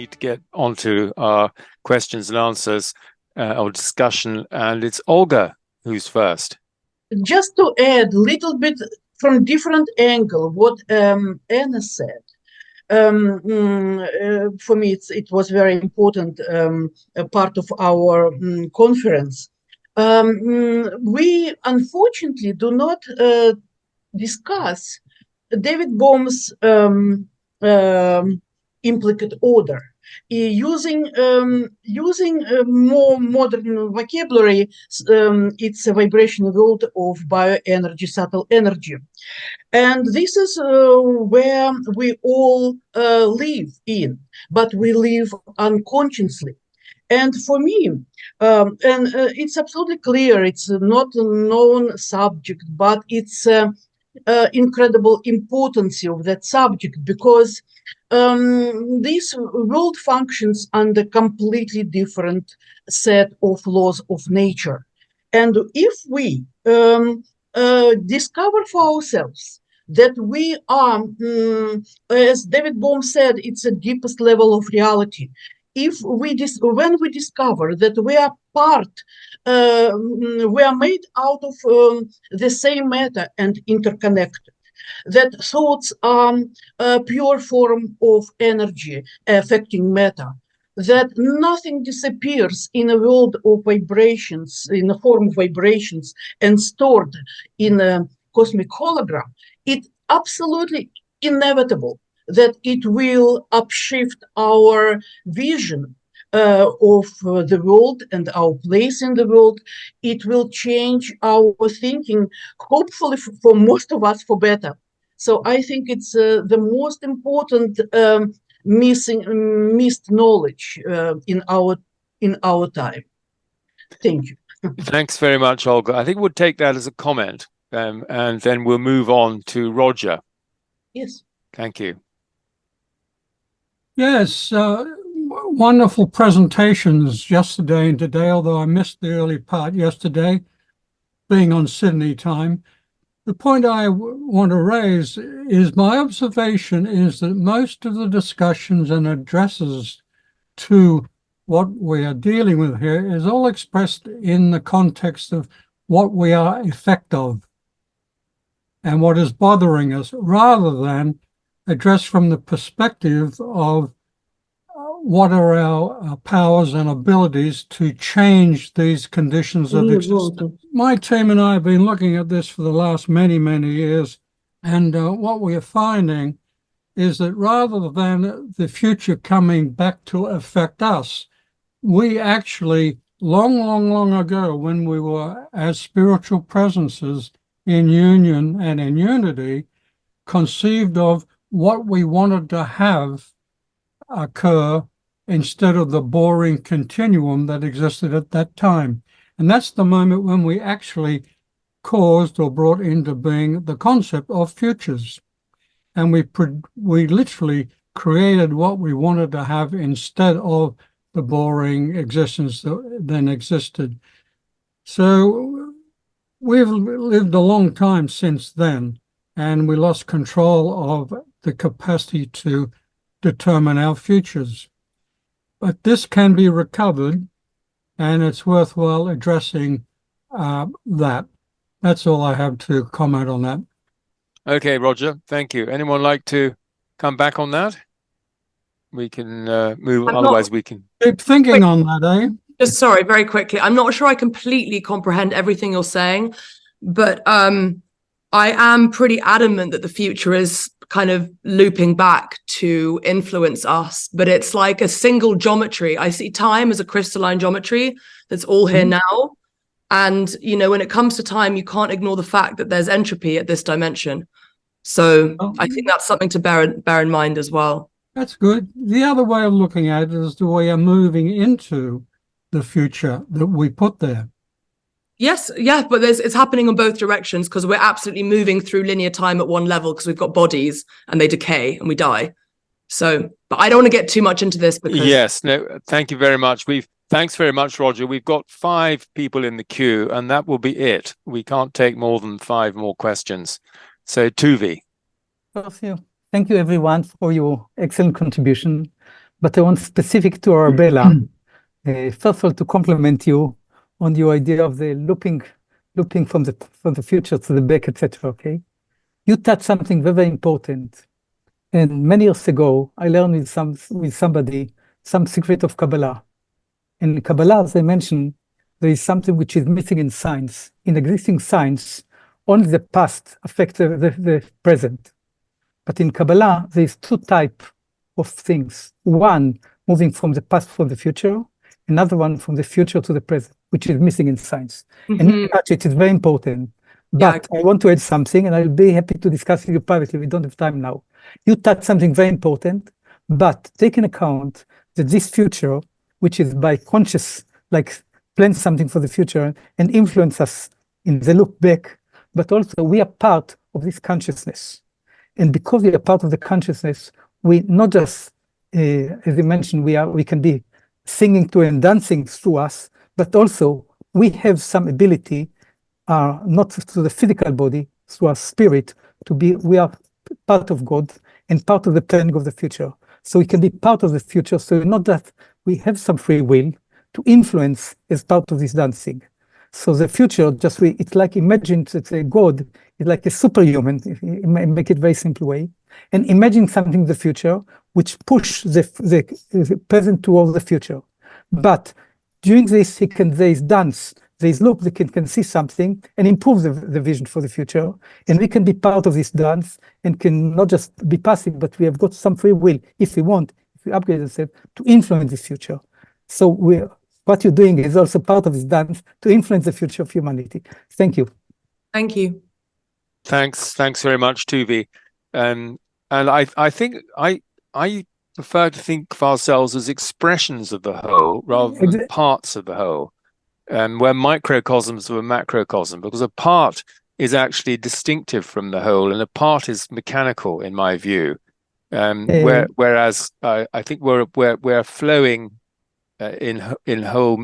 need to get onto our questions and answers or discussion, and it's Olga who's first. Just to add a little bit from different angle what Anna said. For me, it was very important a part of our conference. We unfortunately do not discuss David Bohm's implicate order. Using more modern vocabulary, it's a vibrational world of bioenergy, subtle energy. And this is where we all live in, but we live unconsciously. And for me, it's absolutely clear, it's not a known subject, but it's incredible importance of that subject, because this world functions under completely different set of laws of nature. And if we discover for ourselves that we are, as David Bohm said, it's the deepest level of reality. When we discover that we are we are made out of the same matter and interconnected, that thoughts are a pure form of energy affecting matter, that nothing disappears in a world of vibrations, in a form of vibrations and stored in a cosmic hologram, it's absolutely inevitable that it will upshift our vision of the world and our place in the world. It will change our thinking, hopefully for most of us for better. So I think it's the most important missed knowledge in our time. Thank you. Thanks very much, Olga. I think we'll take that as a comment, and then we'll move on to Roger. Yes. Thank you. Yes, wonderful presentations yesterday and today, although I missed the early part yesterday, being on Sydney time. The point I want to raise is my observation is that most of the discussions and addresses to what we are dealing with here is all expressed in the context of what we are effect of and what is bothering us, rather than addressed from the perspective of what are our powers and abilities to change these conditions of existence. My team and I have been looking at this for the last many, many years, and what we are finding is that rather than the future coming back to affect us, we actually, long ago, when we were as spiritual presences in union and in unity, conceived of what we wanted to have occur instead of the boring continuum that existed at that time. And that's the moment when we actually caused or brought into being the concept of futures. And we literally created what we wanted to have instead of the boring existence that then existed. So we've lived a long time since then, and we lost control of the capacity to determine our futures. But this can be recovered, and it's worthwhile addressing that. That's all I have to comment on that. Okay, Roger, thank you. Anyone like to come back on that? We can move, otherwise we can... Keep thinking on that, eh? Just sorry, very quickly. I'm not sure I completely comprehend everything you're saying, but I am pretty adamant that the future is kind of looping back to influence us, but it's like a single geometry. I see time as a crystalline geometry that's all here now. And, you know, when it comes to time, you can't ignore the fact that there's entropy at this dimension. So I think that's something to bear in mind as well. That's good. The other way of looking at it is the way I'm moving into the future that we put there. Yes, yeah, but it's happening in both directions, because we're absolutely moving through linear time at one level because we've got bodies and they decay and we die. So, but I don't want to get too much into this because... Yes, no, thank you very much. Thanks very much, Roger. We've got 5 people in the queue, and that will be it. We can't take more than 5 more questions. So, Tuvi. Thank you everyone for your excellent contribution. but I want specific to Arabella. First of all, to compliment you on your idea of the looping from the future to the back, etc. Okay, you touched something very, very important. And many years ago, I learned with somebody some secret of Kabbalah. And in Kabbalah, as I mentioned, there is something which is missing in science. In existing science, only the past affects the present. But in Kabbalah, there is two types of things. One, moving from the past for the future, another one from the future to the present, which is missing in science. And in fact, it is very important. But I want to add something, and I'll be happy to discuss with you privately. We don't have time now. You touched something very important, but take into account that this future, which is by conscious, like plan something for the future and influence us in the look back, but also we are part of this consciousness. And because we are part of the consciousness, we not just, as you mentioned, we can be singing to and dancing through us, but also we have some ability, not to the physical body, through our spirit, we are part of God and part of the planning of the future. So we can be part of the future. So not that we have some free will to influence as part of this dancing. So the future, it's like, imagine that a God is like a superhuman, if you make it very simple way, and imagine something in the future which push the present towards the future. But during this, there is dance, there is look, they can see something and improve the vision for the future. And we can be part of this dance and can not just be passive, but we have got some free will, if we want, if we upgrade ourselves, to influence this future. So what you're doing is also part of this dance to influence the future of humanity. Thank you. Thank you. Thanks very much, Tuvi. And I think I prefer to think of ourselves as expressions of the whole rather than parts of the whole. We're microcosms of a macrocosm, because a part is actually distinctive from the whole, and a part is mechanical, in my view. Whereas I think we're flowing in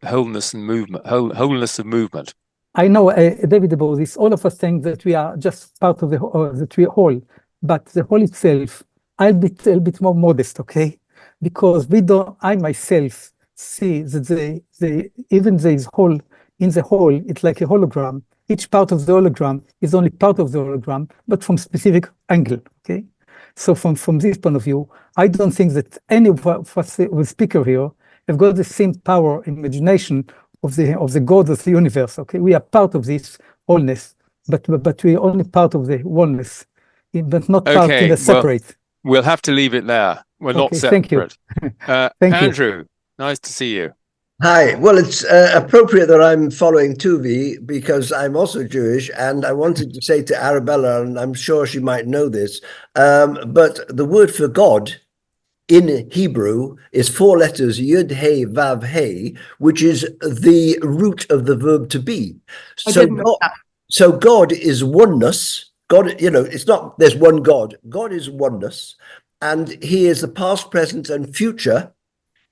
wholeness and movement, wholeness of movement. I know, David, about this. All of us think that we are just part of the whole, but the whole itself, I'll be a little bit more modest, okay? Because I myself see that even there is whole, in the whole, it's like a hologram. Each part of the hologram is only part of the hologram, but from specific angle, okay? So from this point of view, I don't think that any of us, the speaker here, have got the same power, imagination of the God of the universe, okay? We are part of this wholeness, but we are only part of the oneness, but not part in the separate. We'll have to leave it there. We're not separate. Thank you. Andrew, nice to see you. Hi. Well, it's appropriate that I'm following Tuvi because I'm also Jewish, and I wanted to say to Arabella, and I'm sure she might know this, but the word for God in Hebrew is 4 letters, Yud, He, Vav, He, which is the root of the verb to be. So God is oneness. God, it's not there's one God. God is oneness, and He is the past, present, and future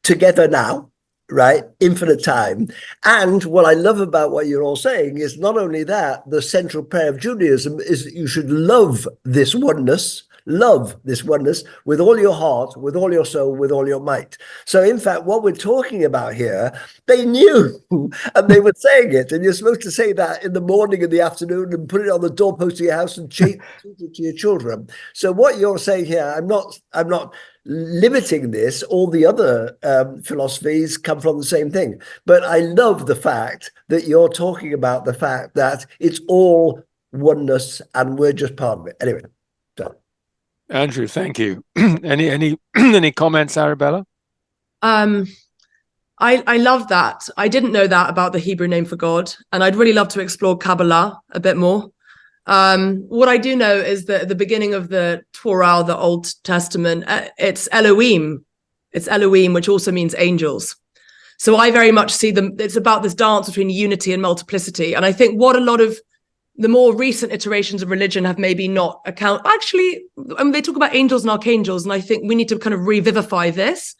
together now, right? Infinite time. And what I love about what you're all saying is not only that, the central prayer of Judaism is that you should love this oneness with all your heart, with all your soul, with all your might. So in fact, what we're talking about here, they knew, and they were saying it, and you're supposed to say that in the morning and the afternoon and put it on the doorpost of your house and teach it to your children. So what you're saying here, I'm not limiting this. All the other philosophies come from the same thing. But I love the fact that you're talking about the fact that it's all oneness and we're just part of it. Anyway. So. Andrew, thank you. Any comments, Arabella? I love that. I didn't know that about the Hebrew name for God, and I'd really love to explore Kabbalah a bit more. What I do know is that at the beginning of the Torah, the Old Testament, it's Elohim. It's Elohim, which also means angels. So I very much see it's about this dance between unity and multiplicity. And I think what a lot of the more recent iterations of religion have maybe not actually, they talk about angels and archangels, and I think we need to kind of revivify this,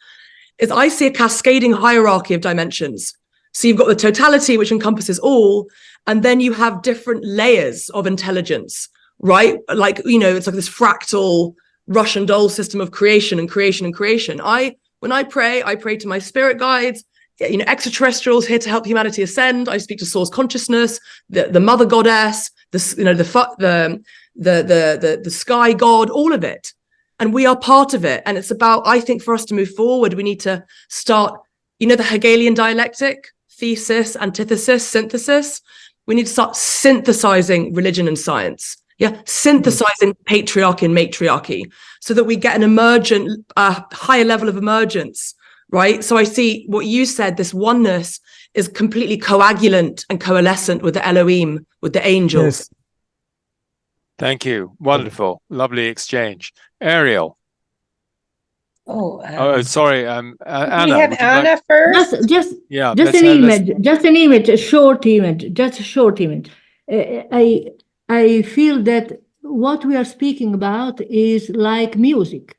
is I see a cascading hierarchy of dimensions. So you've got the totality, which encompasses all, and then you have different layers of intelligence, right? Like, it's like this fractal Russian doll system of creation and creation and creation. When I pray to my spirit guides, extraterrestrials here to help humanity ascend. I speak to source consciousness, the mother goddess, the sky god, all of it. And we are part of it. And it's about, I think, for us to move forward, we need to start, the Hegelian dialectic, thesis, antithesis, synthesis. We need to start synthesizing religion and science. Yeah, synthesizing patriarchy and matriarchy so that we get an emergent, higher level of emergence, right? So I see what you said, this oneness is completely coagulant and coalescent with the Elohim, with the angels. Yes. Thank you. Wonderful. Lovely exchange. Ariel. Sorry. Anna. We have Anna first. Just Yeah. an image, a short image, just a short image. I feel that what we are speaking about is like music.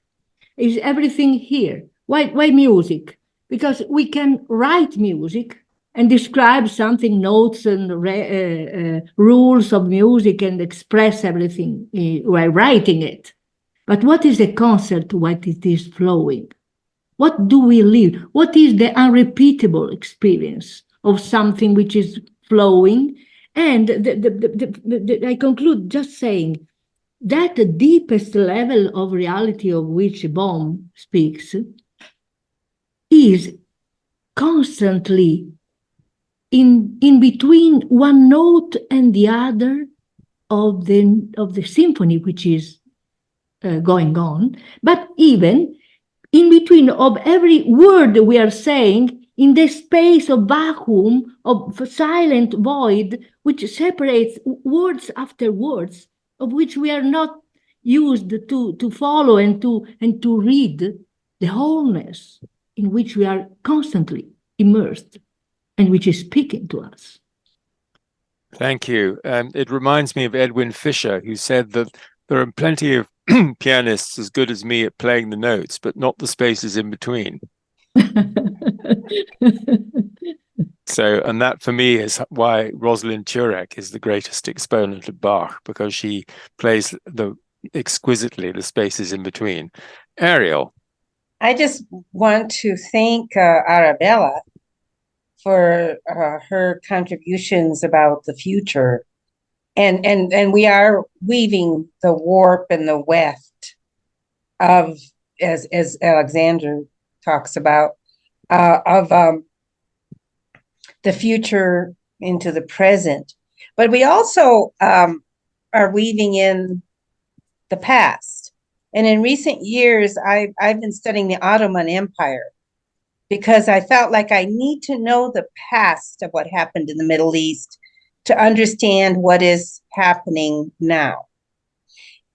Is everything here? Why music? Because we can write music and describe something, notes and rules of music, and express everything while writing it. But what is the concert? What it is flowing? What do we live? What is the unrepeatable experience of something which is flowing? And I conclude just saying that the deepest level of reality of which Bohm speaks is constantly in between one note and the other of the symphony which is going on, but even in between of every word we are saying, in the space of vacuum, of silent void, which separates words after words, of which we are not used to follow and to read, the wholeness in which we are constantly immersed and which is speaking to us. Thank you. It reminds me of Edwin Fisher, who said that there are plenty of pianists as good as me at playing the notes, but not the spaces in between. So, and that for me is why Rosalind Turek is the greatest exponent of Bach, because she plays exquisitely the spaces in between. Ariel. I just want to thank Arabella for her contributions about the future. And we are weaving the warp and the weft of, as Alexander talks about, of the future into the present. But we also are weaving in the past. And in recent years, I've been studying the Ottoman Empire because I felt like I need to know the past of what happened in the Middle East to understand what is happening now.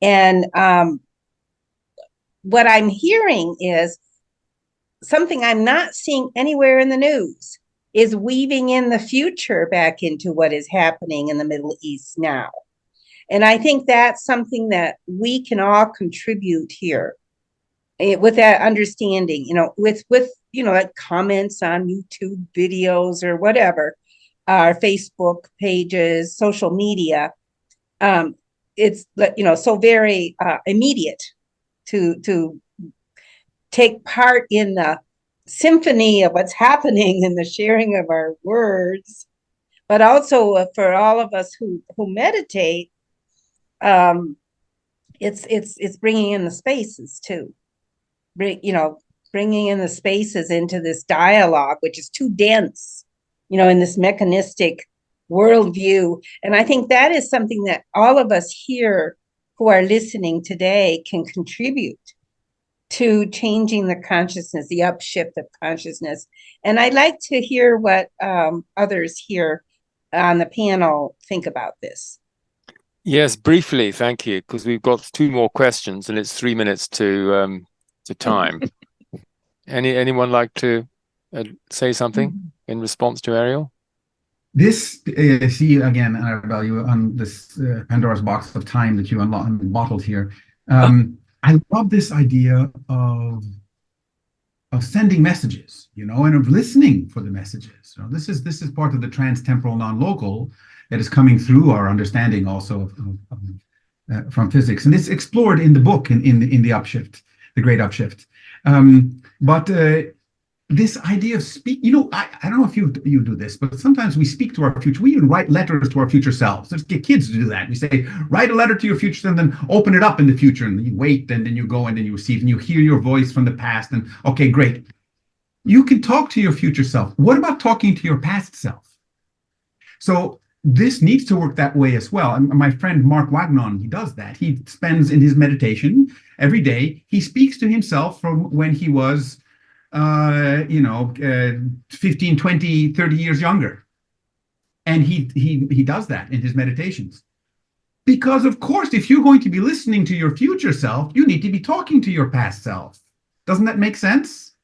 And what I'm hearing is something I'm not seeing anywhere in the news, is weaving in the future back into what is happening in the Middle East now. And I think that's something that we can all contribute here with that understanding, with like comments on YouTube videos or whatever, our Facebook pages, social media. It's so very immediate to take part in the symphony of what's happening in the sharing of our words, but also for all of us who meditate, it's bringing in the spaces too, bringing in the spaces into this dialogue, which is too dense, in this mechanistic worldview. And I think that is something that all of us here who are listening today can contribute to changing the consciousness, the upshift of consciousness. And I'd like to hear what others here on the panel think about this. Yes, briefly, thank you, because we've got 2 more questions and it's 3 minutes to time. Anyone like to say something in response to Ariel? This, see again, Arabella, you on this Pandora's box of time that you unbottled here. I love this idea of sending messages, and of listening for the messages. This is part of the trans-temporal non-local that is coming through our understanding also from physics, and it's explored in the book in the upshift, the Great Upshift. But this idea of speak, you know, I don't know if you do this, but sometimes we speak to our future. We even write letters to our future selves. Let's get kids to do that. We say, write a letter to your future and then open it up in the future, and you wait, and then you go, and then you receive, and you hear your voice from the past. And okay, great. You can talk to your future self. What about talking to your past self? So this needs to work that way as well. And my friend Mark Wagnon, he does that. He spends in his meditation every day, he speaks to himself from when he was 15, 20, 30 years younger. And he does that in his meditations. Because of course, if you're going to be listening to your future self, you need to be talking to your past self. Doesn't that make sense?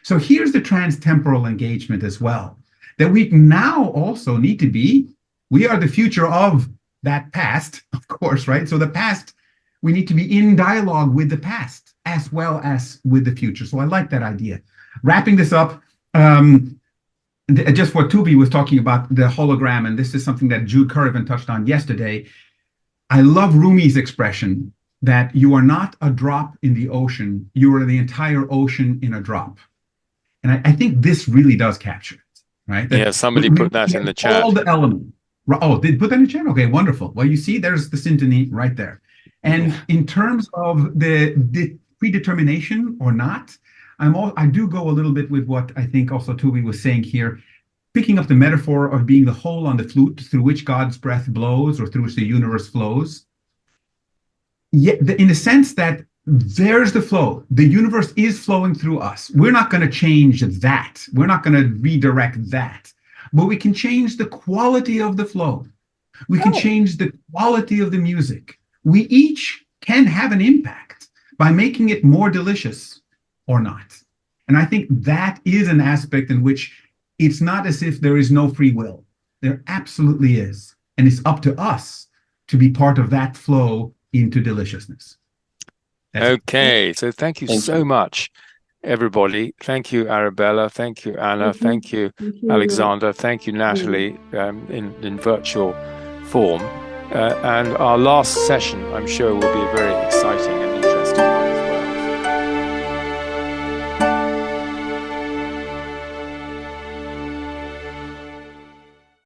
So here's the trans-temporal engagement as well, that we now also need to be, we are the future of that past, of course, right? So the past, we need to be in dialogue with the past as well as with the future. So I like that idea. Wrapping this up, just what Tuvi was talking about, the hologram, and this is something that Jude Currivan touched on yesterday. I love Rumi's expression that you are not a drop in the ocean, you are the entire ocean in a drop. And I think this really does capture it, right? Yeah, somebody put that in the chat. All the elements. Oh, did put that in the chat? Okay, wonderful. Well, you see, there's the syntony right there. And in terms of the predetermination or not, I do go a little bit with what I think also Tuvi was saying here, picking up the metaphor of being the hole on the flute through which God's breath blows or through which the universe flows. Yet, in the sense that there's the flow. The universe is flowing through us. We're not going to change that. We're not going to redirect that. But we can change the quality of the flow. We can change the quality of the music. We each can have an impact by making it more delicious or not. And I think that is an aspect in which it's not as if there is no free will. There absolutely is. And it's up to us to be part of that flow into deliciousness. Okay, so thank you so much, everybody. Thank you, Arabella. Thank you, Anna. Thank you, Alexander. Thank you, Natalie, in virtual form. And our last session, I'm sure, will be a very exciting and interesting one.